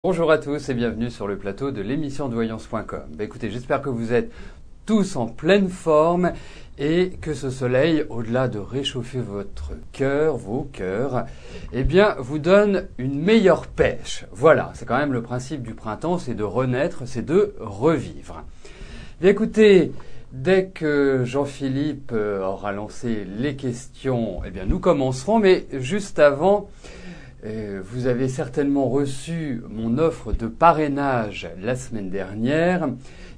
Bonjour à tous et bienvenue sur le plateau de l'émission de voyance.com. Écoutez, j'espère que vous êtes tous en pleine forme et que ce soleil, au-delà de réchauffer votre cœur, vos cœurs, vous donne une meilleure pêche. Voilà, c'est quand même le principe du printemps, c'est de renaître, c'est de revivre. Écoutez, dès que Jean-Philippe aura lancé les questions, nous commencerons, mais juste avant, vous avez certainement reçu mon offre de parrainage la semaine dernière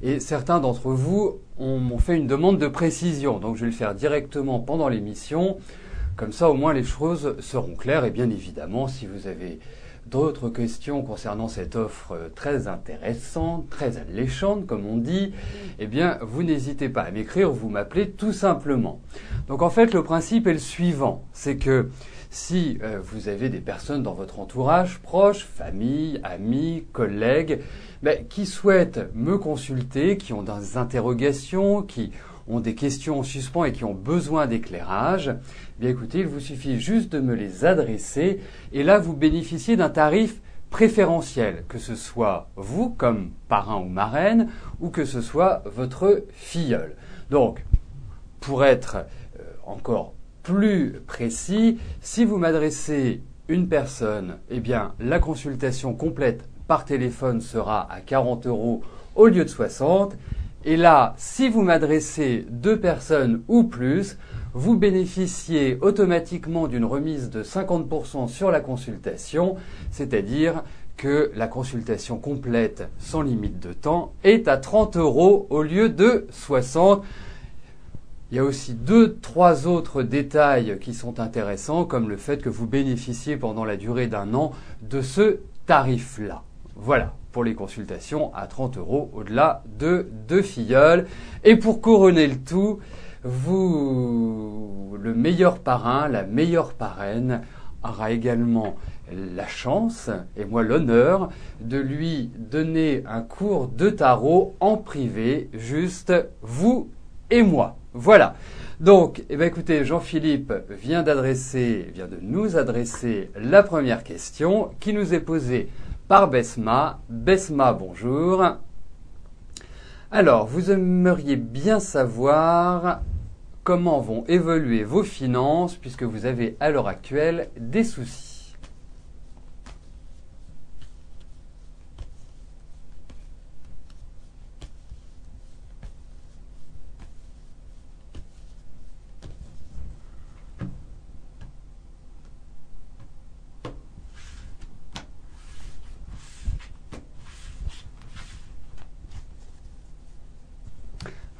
et certains d'entre vous m'ont fait une demande de précision. Donc je vais le faire directement pendant l'émission. Comme ça, au moins, les choses seront claires. Et bien évidemment, si vous avez d'autres questions concernant cette offre très intéressante, très alléchante, comme on dit, vous n'hésitez pas à m'écrire, vous m'appelez tout simplement. Donc en fait, le principe est le suivant. C'est que si vous avez des personnes dans votre entourage, proches, famille, amis, collègues, qui souhaitent me consulter, qui ont des interrogations, qui ont des questions en suspens et qui ont besoin d'éclairage, écoutez, il vous suffit juste de me les adresser et là vous bénéficiez d'un tarif préférentiel, que ce soit vous comme parrain ou marraine ou que ce soit votre filleule. Donc, pour être encore plus précis, si vous m'adressez une personne, la consultation complète par téléphone sera à 40 € au lieu de 60. Et là, si vous m'adressez deux personnes ou plus, vous bénéficiez automatiquement d'une remise de 50% sur la consultation, c'est-à-dire que la consultation complète sans limite de temps est à 30 € au lieu de 60. Il y a aussi 2-3 autres détails qui sont intéressants, comme le fait que vous bénéficiez pendant la durée d'un an de ce tarif-là. Voilà, pour les consultations à 30 € au-delà de 2 filleuls. Et pour couronner le tout, le meilleur parrain, la meilleure parraine aura également la chance, et moi l'honneur, de lui donner un cours de tarot en privé, juste vous et moi. Voilà. Donc, écoutez, Jean-Philippe vient de nous adresser la première question qui nous est posée par Besma. Besma, bonjour. Alors, vous aimeriez bien savoir comment vont évoluer vos finances puisque vous avez à l'heure actuelle des soucis.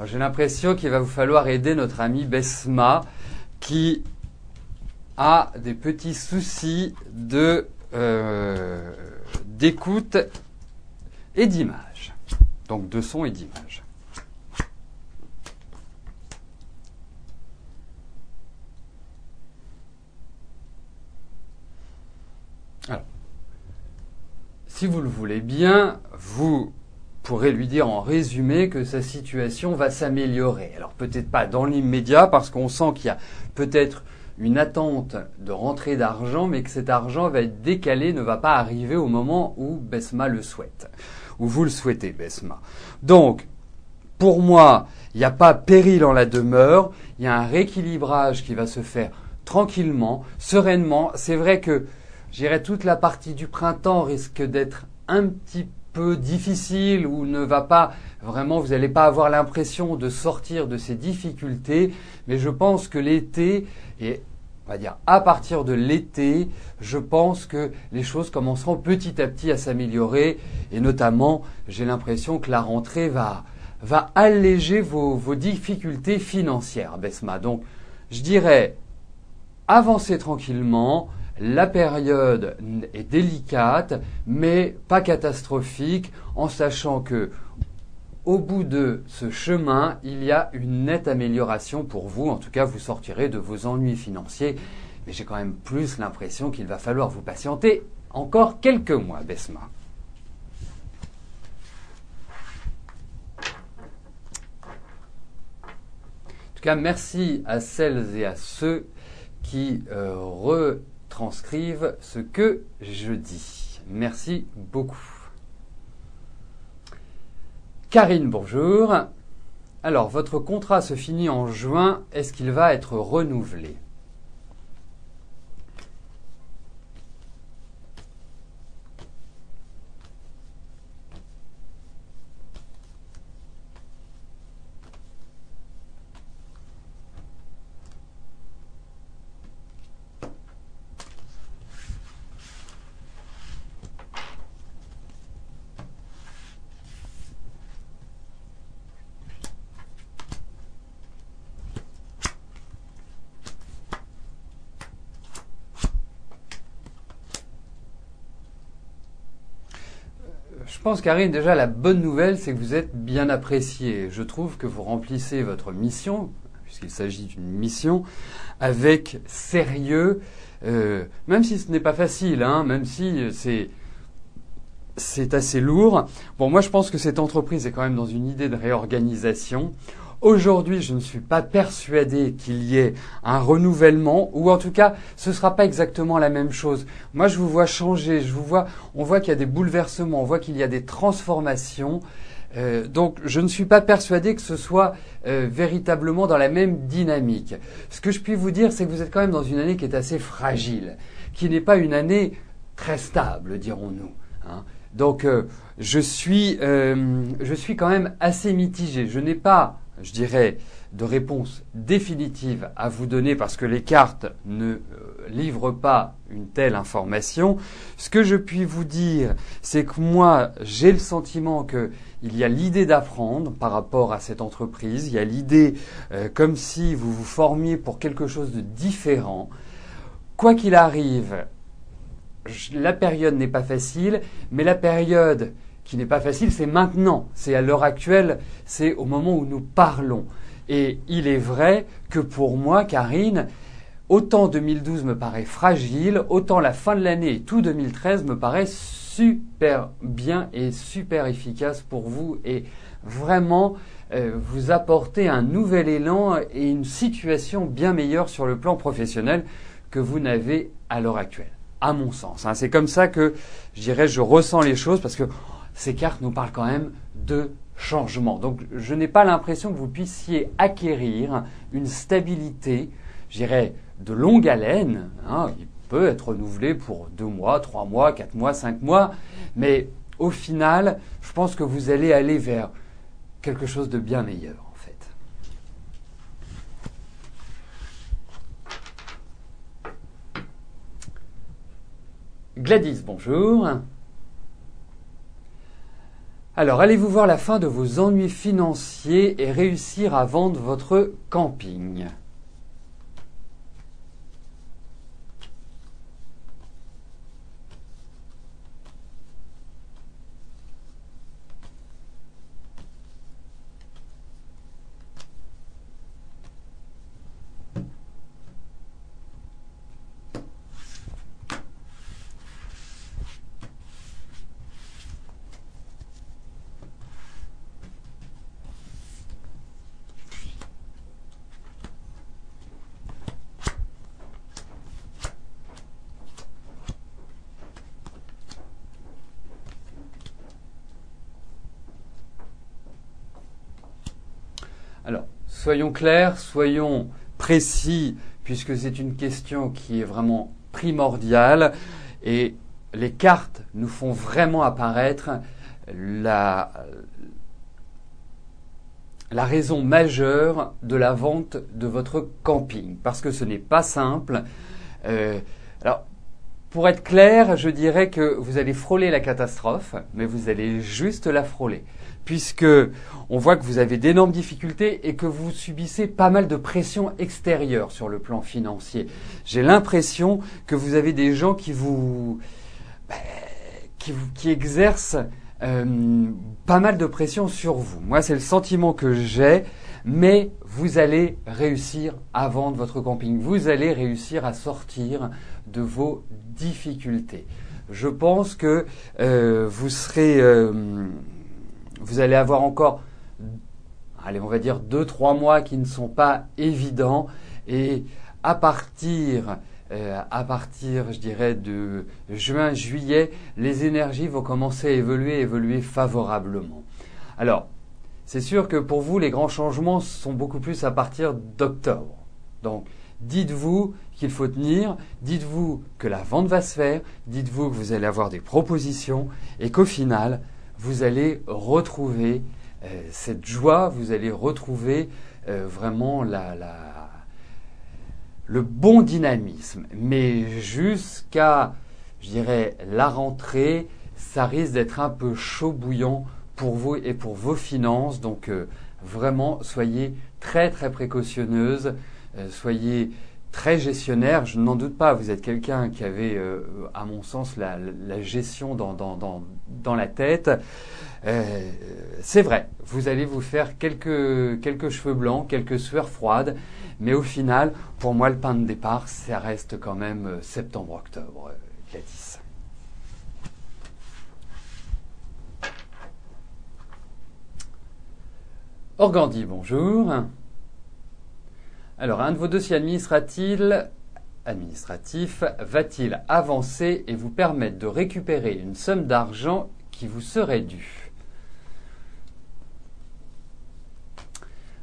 J'ai l'impression qu'il va vous falloir aider notre ami Besma qui a des petits soucis d'écoute et d'image. Donc de son et d'image. Alors, si vous le voulez bien, vous pourrait lui dire en résumé que sa situation va s'améliorer. Alors peut-être pas dans l'immédiat parce qu'on sent qu'il y a peut-être une attente de rentrée d'argent mais que cet argent va être décalé, ne va pas arriver au moment où Besma le souhaite. Ou vous le souhaitez, Besma. Donc, pour moi, il n'y a pas péril en la demeure, il y a un rééquilibrage qui va se faire tranquillement, sereinement. C'est vrai que, je dirais, toute la partie du printemps risque d'être un petit peu difficile ou ne va pas vraiment, vous n'allez pas avoir l'impression de sortir de ces difficultés, mais je pense que l'été, et on va dire à partir de l'été, je pense que les choses commenceront petit à petit à s'améliorer et notamment, j'ai l'impression que la rentrée va alléger vos difficultés financières, Besma. Donc, je dirais, avancez tranquillement. La période est délicate, mais pas catastrophique, en sachant que au bout de ce chemin, il y a une nette amélioration pour vous. En tout cas, vous sortirez de vos ennuis financiers. Mais j'ai quand même plus l'impression qu'il va falloir vous patienter encore quelques mois, Besma. En tout cas, merci à celles et à ceux qui transcrivent ce que je dis. Merci beaucoup. Karine, bonjour. Alors, votre contrat se finit en juin. Est-ce qu'il va être renouvelé ? Je pense, Karine, déjà la bonne nouvelle, c'est que vous êtes bien appréciée. Je trouve que vous remplissez votre mission, puisqu'il s'agit d'une mission, avec sérieux, même si ce n'est pas facile, hein, même si c'est assez lourd. Bon, moi je pense que cette entreprise est quand même dans une idée de réorganisation. Aujourd'hui, je ne suis pas persuadé qu'il y ait un renouvellement, ou en tout cas, ce ne sera pas exactement la même chose. Moi, je vous vois changer, on voit qu'il y a des bouleversements, on voit qu'il y a des transformations. Donc, je ne suis pas persuadé que ce soit véritablement dans la même dynamique. Ce que je puis vous dire, c'est que vous êtes quand même dans une année qui est assez fragile, qui n'est pas une année très stable, dirons-nous, hein. Donc, je suis quand même assez mitigé. Je n'ai pas, je dirais, de réponse définitive à vous donner parce que les cartes ne livrent pas une telle information. Ce que je puis vous dire, c'est que moi, j'ai le sentiment qu'il y a l'idée d'apprendre par rapport à cette entreprise. Il y a l'idée comme si vous vous formiez pour quelque chose de différent. Quoi qu'il arrive, la période n'est pas facile, mais la période qui n'est pas facile, c'est maintenant. C'est à l'heure actuelle, c'est au moment où nous parlons. Et il est vrai que pour moi, Karine, autant 2012 me paraît fragile, autant la fin de l'année et tout 2013 me paraît super bien et super efficace pour vous et vraiment vous apporter un nouvel élan et une situation bien meilleure sur le plan professionnel que vous n'avez à l'heure actuelle, à mon sens, hein. C'est comme ça que, je dirais, je ressens les choses parce que ces cartes nous parlent quand même de changement. Donc, je n'ai pas l'impression que vous puissiez acquérir une stabilité, je dirais, de longue haleine, hein. Il peut être renouvelé pour 2 mois, 3 mois, 4 mois, 5 mois, mais au final, je pense que vous allez aller vers quelque chose de bien meilleur, en fait. Gladys, bonjour. Alors, allez-vous voir la fin de vos ennuis financiers et réussir à vendre votre camping ? Alors, soyons clairs, soyons précis, puisque c'est une question qui est vraiment primordiale et les cartes nous font vraiment apparaître la raison majeure de la vente de votre camping, parce que ce n'est pas simple. Alors, pour être clair, je dirais que vous allez frôler la catastrophe, mais vous allez juste la frôler, puisque on voit que vous avez d'énormes difficultés et que vous subissez pas mal de pression extérieure sur le plan financier. J'ai l'impression que vous avez des gens qui exercent pas mal de pression sur vous. Moi, c'est le sentiment que j'ai, mais vous allez réussir à vendre votre camping. Vous allez réussir à sortir de vos difficultés. Je pense que vous allez avoir encore, allez, on va dire 2-3 mois qui ne sont pas évidents, et à partir à partir, je dirais, de juin, juillet, les énergies vont commencer à évoluer favorablement. Alors, c'est sûr que pour vous, les grands changements sont beaucoup plus à partir d'octobre. Donc, dites-vous qu'il faut tenir, dites-vous que la vente va se faire, dites-vous que vous allez avoir des propositions et qu'au final, vous allez retrouver cette joie, vous allez retrouver vraiment le bon dynamisme. Mais jusqu'à, je dirais, la rentrée, ça risque d'être un peu chaud bouillant pour vous et pour vos finances. Donc vraiment, soyez très très précautionneuse, soyez très gestionnaire. Je n'en doute pas, vous êtes quelqu'un qui avait, à mon sens, la gestion dans la tête. C'est vrai, vous allez vous faire quelques cheveux blancs, quelques sueurs froides, mais au final, pour moi, le point de départ, ça reste quand même septembre-octobre, Gladys. Organdi, bonjour. Alors, un de vos dossiers administratifs va-t-il avancer et vous permettre de récupérer une somme d'argent qui vous serait due?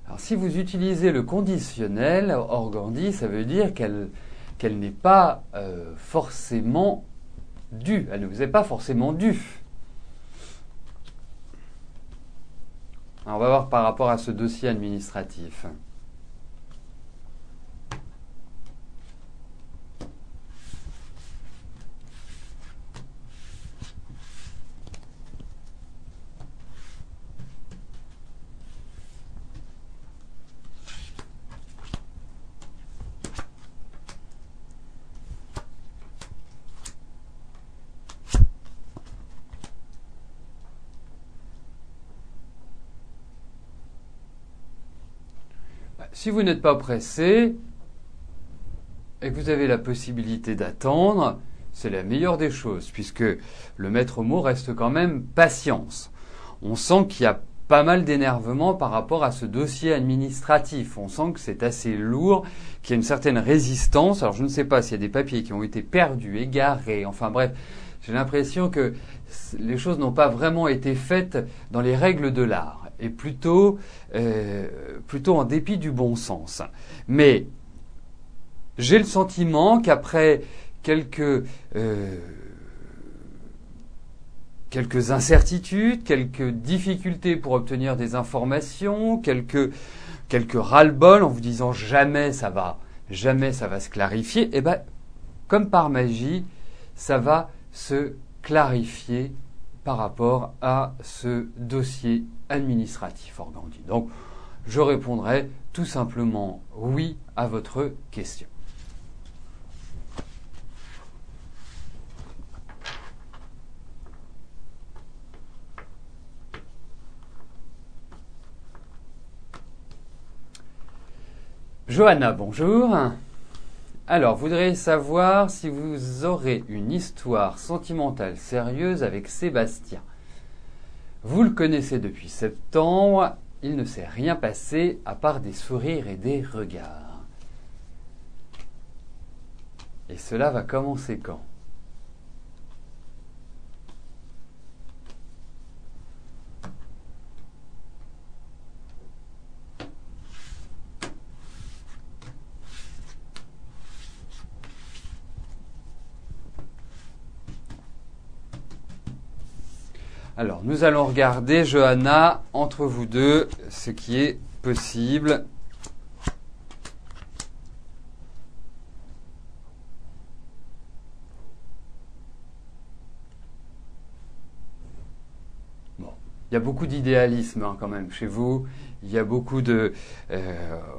Alors, si vous utilisez le conditionnel, Organdi, ça veut dire qu'elle n'est pas forcément due. Elle ne vous est pas forcément due. Alors, on va voir par rapport à ce dossier administratif. Si vous n'êtes pas pressé et que vous avez la possibilité d'attendre, c'est la meilleure des choses, puisque le maître mot reste quand même patience. On sent qu'il y a pas mal d'énervement par rapport à ce dossier administratif. On sent que c'est assez lourd, qu'il y a une certaine résistance. Alors je ne sais pas s'il y a des papiers qui ont été perdus, égarés, enfin bref, j'ai l'impression que les choses n'ont pas vraiment été faites dans les règles de l'art. Et plutôt en dépit du bon sens. Mais j'ai le sentiment qu'après quelques incertitudes, quelques difficultés pour obtenir des informations, quelques ras-le-bol en vous disant jamais ça va se clarifier, et ben comme par magie, ça va se clarifier par rapport à ce dossier administratif Organdi. Donc, je répondrai tout simplement oui à votre question. Johanna, bonjour. Alors, voudrais savoir si vous aurez une histoire sentimentale sérieuse avec Sébastien. Vous le connaissez depuis septembre, il ne s'est rien passé à part des sourires et des regards. Et cela va commencer quand ? Alors, nous allons regarder, Johanna, entre vous deux, ce qui est possible. Bon, il y a beaucoup d'idéalisme quand même chez vous. Il y a beaucoup de...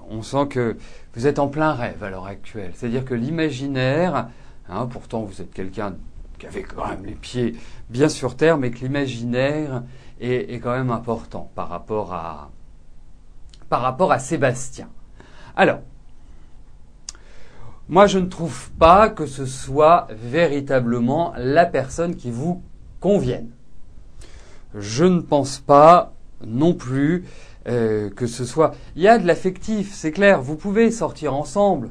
on sent que vous êtes en plein rêve à l'heure actuelle. C'est-à-dire que l'imaginaire, pourtant vous êtes quelqu'un qui avait quand même les pieds bien sur terre, mais que l'imaginaire est quand même important par rapport à Sébastien. Alors, moi je ne trouve pas que ce soit véritablement la personne qui vous convienne. Je ne pense pas non plus que ce soit... Il y a de l'affectif, c'est clair, vous pouvez sortir ensemble,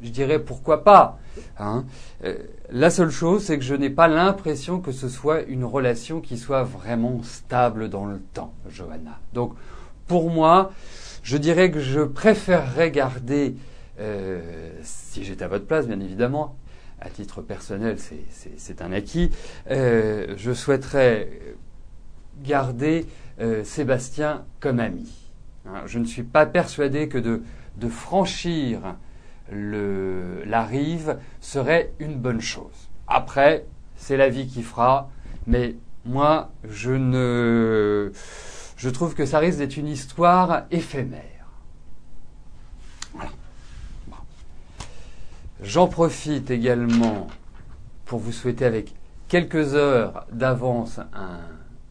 je dirais pourquoi pas. Hein. La seule chose, c'est que je n'ai pas l'impression que ce soit une relation qui soit vraiment stable dans le temps, Johanna. Donc, pour moi, je dirais que je préférerais garder, si j'étais à votre place, bien évidemment, à titre personnel, c'est un acquis, je souhaiterais garder Sébastien comme ami. Hein, je ne suis pas persuadé que de franchir la rive serait une bonne chose. Après, c'est la vie qui fera, mais moi, je trouve que ça risque d'être une histoire éphémère. Voilà. Bon. J'en profite également pour vous souhaiter avec quelques heures d'avance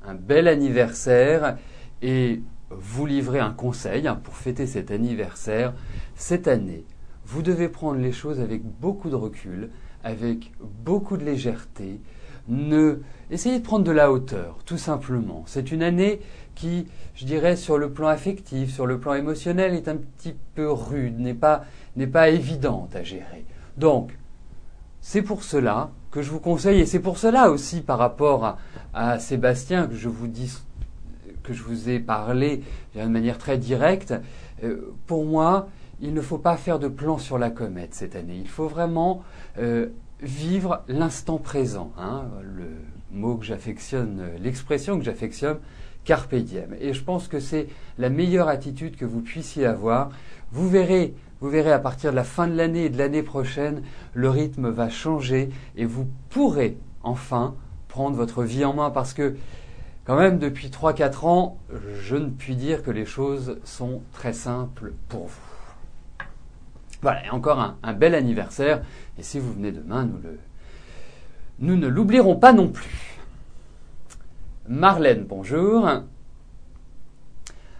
un bel anniversaire et vous livrer un conseil pour fêter cet anniversaire. Cette année, vous devez prendre les choses avec beaucoup de recul, avec beaucoup de légèreté. Essayez de prendre de la hauteur, tout simplement. C'est une année qui, je dirais, sur le plan affectif, sur le plan émotionnel, est un petit peu rude, n'est pas évidente à gérer. Donc, c'est pour cela que je vous conseille, et c'est pour cela aussi par rapport à Sébastien que je vous ai parlé de manière très directe, pour moi, il ne faut pas faire de plan sur la comète cette année. Il faut vraiment vivre l'instant présent. Hein, le mot que j'affectionne, l'expression que j'affectionne, carpe diem. Et je pense que c'est la meilleure attitude que vous puissiez avoir. Vous verrez à partir de la fin de l'année et de l'année prochaine, le rythme va changer et vous pourrez enfin prendre votre vie en main parce que quand même, depuis 3-4 ans, je ne puis dire que les choses sont très simples pour vous. Voilà, et encore un bel anniversaire. Et si vous venez demain, nous ne l'oublierons pas non plus. Marlène, bonjour.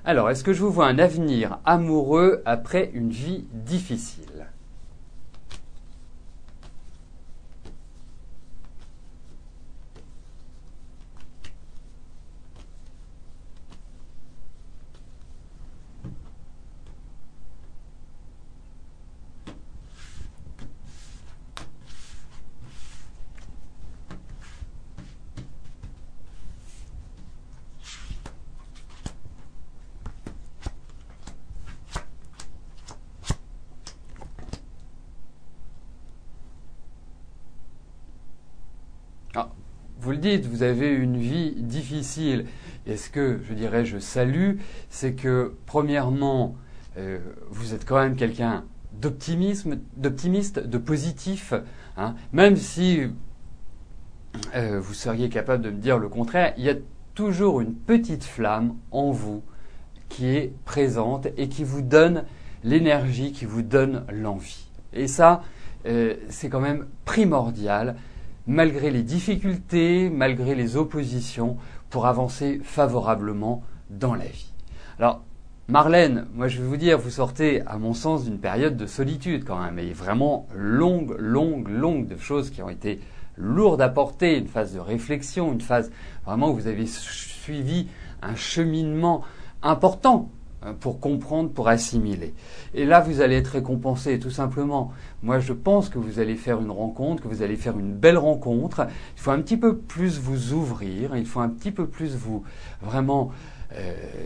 Alors, est-ce que je vous vois un avenir amoureux après une vie difficile ? Vous le dites, vous avez une vie difficile. Et ce que je dirais, je salue, c'est que premièrement, vous êtes quand même quelqu'un d'optimiste, de positif. Hein. Même si vous seriez capable de me dire le contraire, il y a toujours une petite flamme en vous qui est présente et qui vous donne l'énergie, qui vous donne l'envie. Et ça, c'est quand même primordial, malgré les difficultés, malgré les oppositions, pour avancer favorablement dans la vie. Alors, Marlène, moi je vais vous dire, vous sortez, à mon sens, d'une période de solitude quand même, et vraiment longue, de choses qui ont été lourdes à porter, une phase de réflexion, une phase vraiment où vous avez suivi un cheminement important pour comprendre, pour assimiler. Et là, vous allez être récompensé, tout simplement. Moi, je pense que vous allez faire une rencontre, que vous allez faire une belle rencontre. Il faut un petit peu plus vous ouvrir, il faut un petit peu plus vous, vraiment,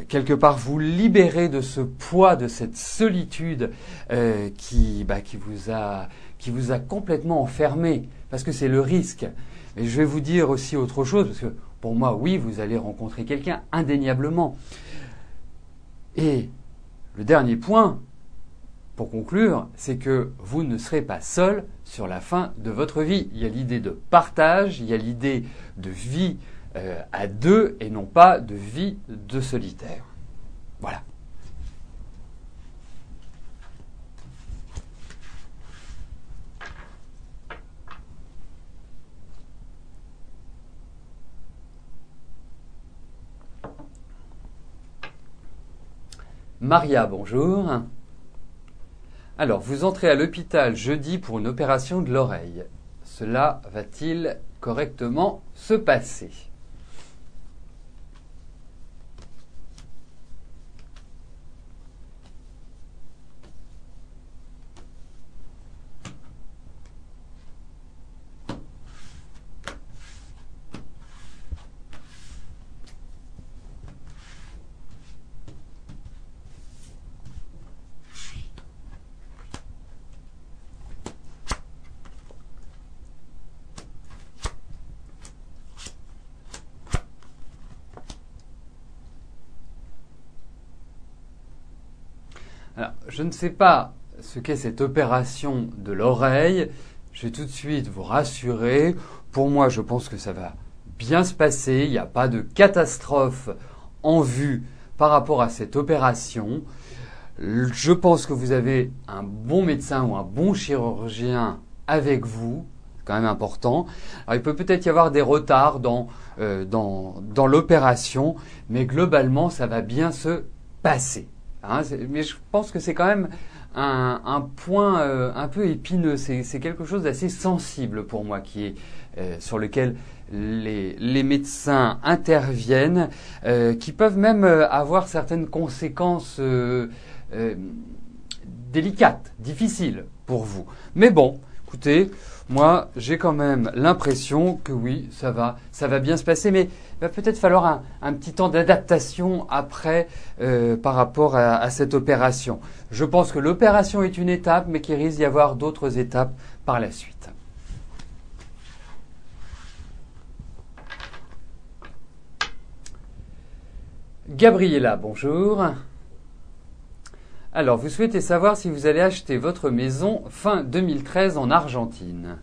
quelque part, vous libérer de ce poids, de cette solitude qui vous a complètement enfermé, parce que c'est le risque. Et je vais vous dire aussi autre chose, parce que pour moi, oui, vous allez rencontrer quelqu'un, indéniablement. Et le dernier point, pour conclure, c'est que vous ne serez pas seul sur la fin de votre vie. Il y a l'idée de partage, il y a l'idée de vie à deux et non pas de vie de solitaire. Voilà. Maria, bonjour. Alors, vous entrez à l'hôpital jeudi pour une opération de l'oreille. Cela va-t-il correctement se passer ? Alors, je ne sais pas ce qu'est cette opération de l'oreille. Je vais tout de suite vous rassurer. Pour moi, je pense que ça va bien se passer. Il n'y a pas de catastrophe en vue par rapport à cette opération. Je pense que vous avez un bon médecin ou un bon chirurgien avec vous. C'est quand même important. Alors, il peut peut-être y avoir des retards dans l'opération, mais globalement, ça va bien se passer. Hein, mais je pense que c'est quand même un point un peu épineux. C'est quelque chose d'assez sensible pour moi sur lequel les médecins interviennent, qui peuvent même avoir certaines conséquences délicates, difficiles pour vous. Mais bon, écoutez, moi j'ai quand même l'impression que oui, ça va bien se passer, mais il va peut-être falloir un petit temps d'adaptation après par rapport à cette opération. Je pense que l'opération est une étape, mais qu'il risque d'y avoir d'autres étapes par la suite. Gabriella, bonjour. Alors, vous souhaitez savoir si vous allez acheter votre maison fin 2013 en Argentine.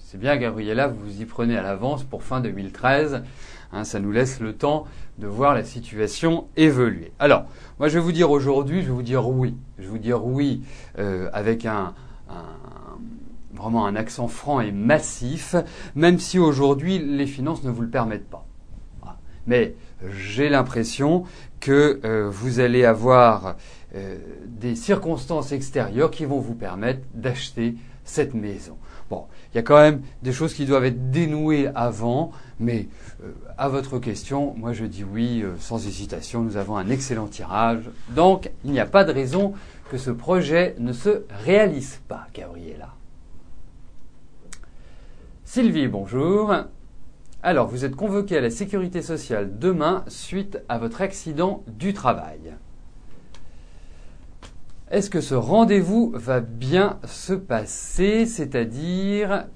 C'est bien, Gabriella, vous vous y prenez à l'avance pour fin 2013. Hein, ça nous laisse le temps de voir la situation évoluer. Alors, moi, je vais vous dire aujourd'hui, je vais vous dire oui. Je vais vous dire oui avec vraiment un accent franc et massif, même si aujourd'hui, les finances ne vous le permettent pas. Voilà. Mais j'ai l'impression que vous allez avoir des circonstances extérieures qui vont vous permettre d'acheter cette maison. Bon, il y a quand même des choses qui doivent être dénouées avant, mais à votre question, moi je dis oui sans hésitation. Nous avons un excellent tirage, donc il n'y a pas de raison que ce projet ne se réalise pas, Gabriella. Sylvie, bonjour. Alors, vous êtes convoquée à la sécurité sociale demain suite à votre accident du travail. Est-ce que ce rendez-vous va bien se passer, c'est-à-dire,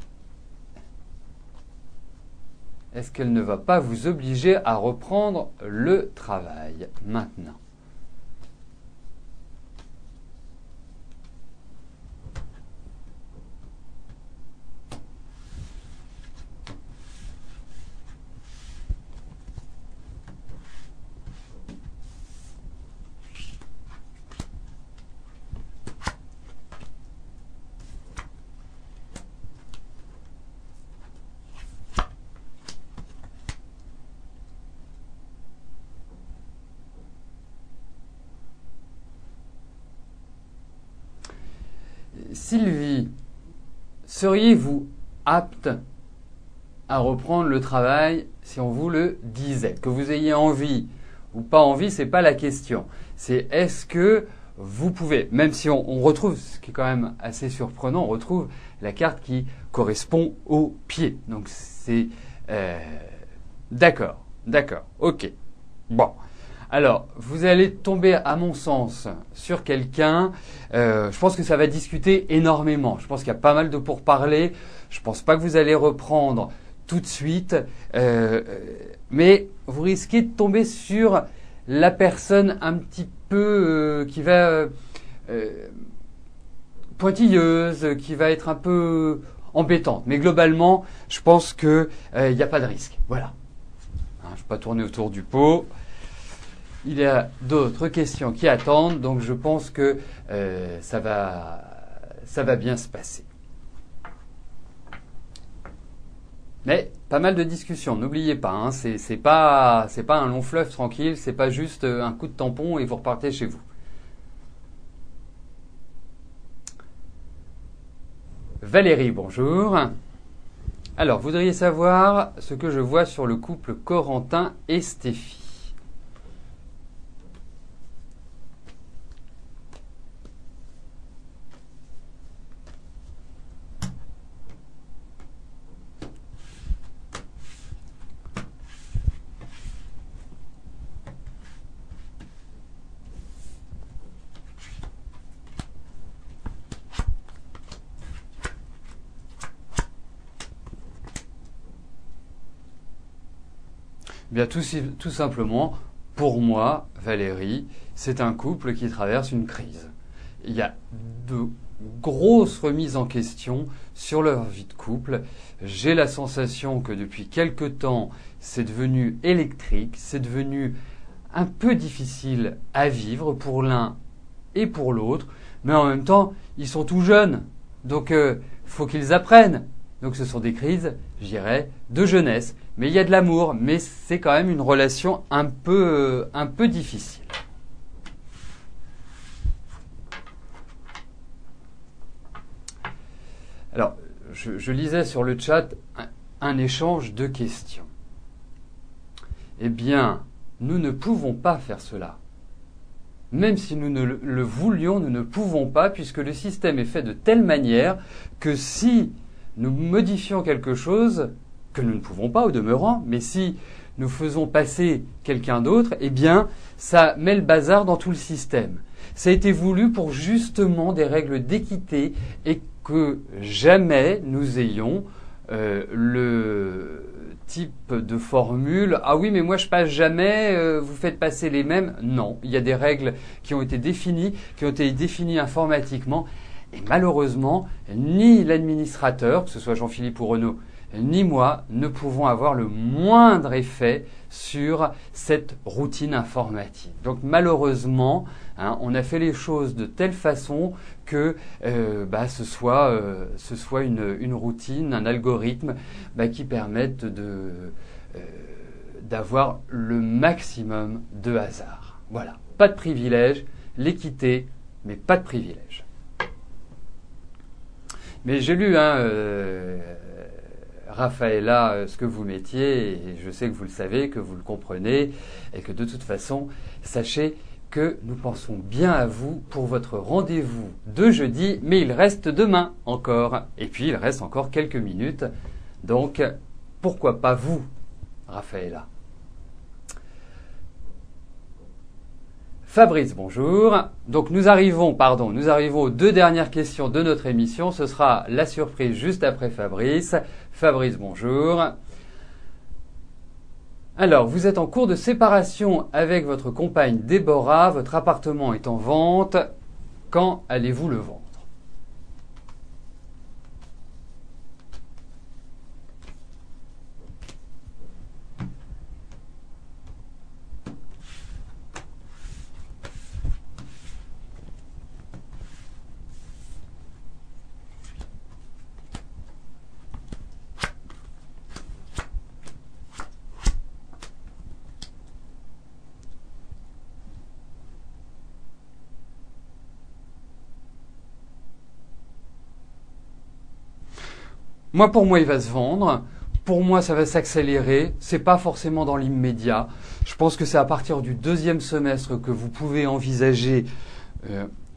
est-ce qu'elle ne va pas vous obliger à reprendre le travail maintenant ? Sylvie, seriez-vous apte à reprendre le travail si on vous le disait? Que vous ayez envie ou pas envie, c'est pas la question. C'est est-ce que vous pouvez, même si on retrouve, ce qui est quand même assez surprenant, on retrouve la carte qui correspond au pied. Donc c'est d'accord, ok. Bon. Alors, vous allez tomber, à mon sens, sur quelqu'un. Je pense que ça va discuter énormément. Je pense qu'il y a pas mal de pourparlers. Je pense pas que vous allez reprendre tout de suite. Mais vous risquez de tomber sur la personne un petit peu qui va pointilleuse, qui va être un peu embêtante. Mais globalement, je pense que il n'y a pas de risque. Voilà. Hein, je ne vais pas tourner autour du pot. Il y a d'autres questions qui attendent, donc je pense que ça va bien se passer. Mais pas mal de discussions, n'oubliez pas, hein, c'est pas un long fleuve tranquille, c'est pas juste un coup de tampon et vous repartez chez vous. Valérie, bonjour. Alors, vous voudriez savoir ce que je vois sur le couple Corentin et Stéphie. Bien, tout simplement, pour moi, Valérie, c'est un couple qui traverse une crise. Il y a de grosses remises en question sur leur vie de couple. J'ai la sensation que depuis quelque temps, c'est devenu électrique, c'est devenu un peu difficile à vivre pour l'un et pour l'autre, mais en même temps, ils sont tout jeunes, donc faut qu'ils apprennent. Donc ce sont des crises, je dirais, de jeunesse. Mais il y a de l'amour, mais c'est quand même une relation un peu difficile. Alors, je lisais sur le chat un échange de questions. Eh bien, nous ne pouvons pas faire cela. Même si nous ne le voulions, nous ne pouvons pas, puisque le système est fait de telle manière que si nous modifions quelque chose, que nous ne pouvons pas au demeurant, mais si nous faisons passer quelqu'un d'autre, eh bien, ça met le bazar dans tout le système. Ça a été voulu pour justement des règles d'équité et que jamais nous ayons le type de formule « Ah oui, mais moi je passe jamais, vous faites passer les mêmes ». Non, il y a des règles qui ont été définies informatiquement et malheureusement, ni l'administrateur, que ce soit Jean-Philippe ou Renaud, ni moi ne pouvons avoir le moindre effet sur cette routine informatique. Donc malheureusement, on a fait les choses de telle façon que ce soit une routine, un algorithme qui permette d'avoir le maximum de hasard. Voilà, pas de privilège, l'équité, mais pas de privilège. Mais j'ai lu, Raphaëlla, ce que vous mettiez, et je sais que vous le savez, que vous le comprenez, et que de toute façon, sachez que nous pensons bien à vous pour votre rendez-vous de jeudi, mais il reste demain encore, et puis il reste encore quelques minutes, donc pourquoi pas vous, Raphaëlla. Fabrice, bonjour. Donc nous arrivons aux deux dernières questions de notre émission. Ce sera la surprise juste après Fabrice. Fabrice, bonjour. Alors, vous êtes en cours de séparation avec votre compagne Déborah. Votre appartement est en vente. Quand allez-vous le vendre ? Pour moi, il va se vendre. Pour moi, ça va s'accélérer. C'est pas forcément dans l'immédiat. Je pense que c'est à partir du deuxième semestre que vous pouvez envisager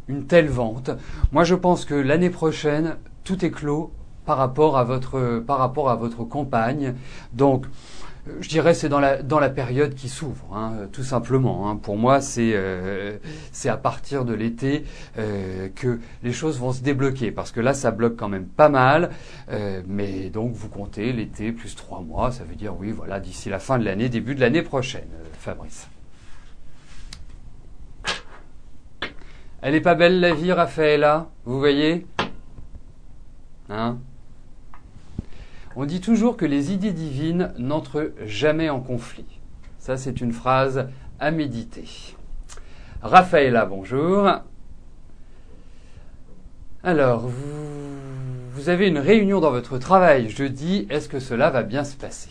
une telle vente. Moi, je pense que l'année prochaine, tout est clos par rapport à votre compagne. Donc, je dirais c'est dans la période qui s'ouvre, tout simplement. Pour moi, c'est à partir de l'été que les choses vont se débloquer, parce que là, ça bloque quand même pas mal. Mais donc, vous comptez l'été plus 3 mois, ça veut dire oui, voilà, d'ici la fin de l'année, début de l'année prochaine, Fabrice. Elle est pas belle la vie, Raphaëlla, vous voyez ? On dit toujours que les idées divines n'entrent jamais en conflit. Ça, c'est une phrase à méditer. Raphaëlla, bonjour. Alors, vous avez une réunion dans votre travail jeudi. Est-ce que cela va bien se passer ?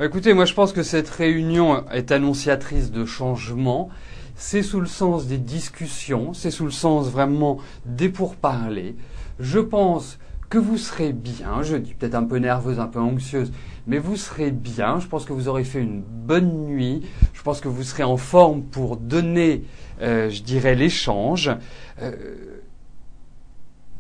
Écoutez, moi je pense que cette réunion est annonciatrice de changement. C'est sous le sens des discussions, c'est sous le sens vraiment des pourparlers. Je pense que vous serez bien, je dis peut-être un peu nerveuse, un peu anxieuse, mais vous serez bien. Je pense que vous aurez fait une bonne nuit. Je pense que vous serez en forme pour donner, je dirais, l'échange.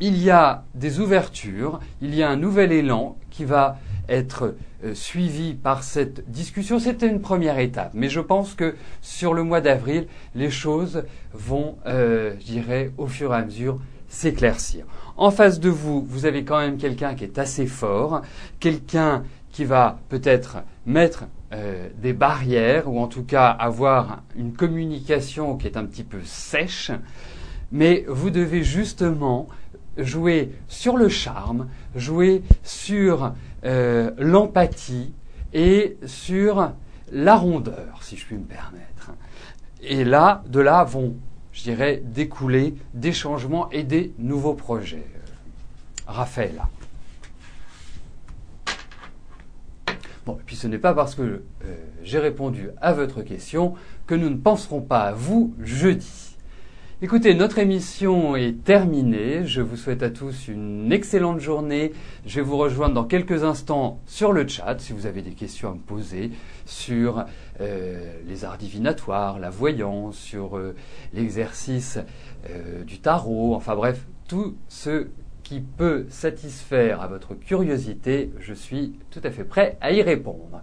Il y a des ouvertures, il y a un nouvel élan qui va être suivi par cette discussion. C'était une première étape, mais je pense que sur le mois d'avril, les choses vont, je dirais, au fur et à mesure s'éclaircir. En face de vous, vous avez quand même quelqu'un qui est assez fort, quelqu'un qui va peut-être mettre des barrières, ou en tout cas avoir une communication qui est un petit peu sèche, mais vous devez justement jouer sur le charme, jouer sur l'empathie et sur la rondeur, si je puis me permettre. Et là, de là vont, je dirais, découler des changements et des nouveaux projets. Raphaël. Bon, et puis ce n'est pas parce que j'ai répondu à votre question que nous ne penserons pas à vous jeudi. Écoutez, notre émission est terminée. Je vous souhaite à tous une excellente journée. Je vais vous rejoindre dans quelques instants sur le chat si vous avez des questions à me poser sur les arts divinatoires, la voyance, sur l'exercice du tarot, enfin bref, tout ce qui peut satisfaire à votre curiosité, je suis tout à fait prêt à y répondre.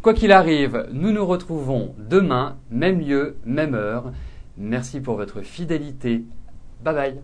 Quoi qu'il arrive, nous nous retrouvons demain, même lieu, même heure. Merci pour votre fidélité. Bye bye.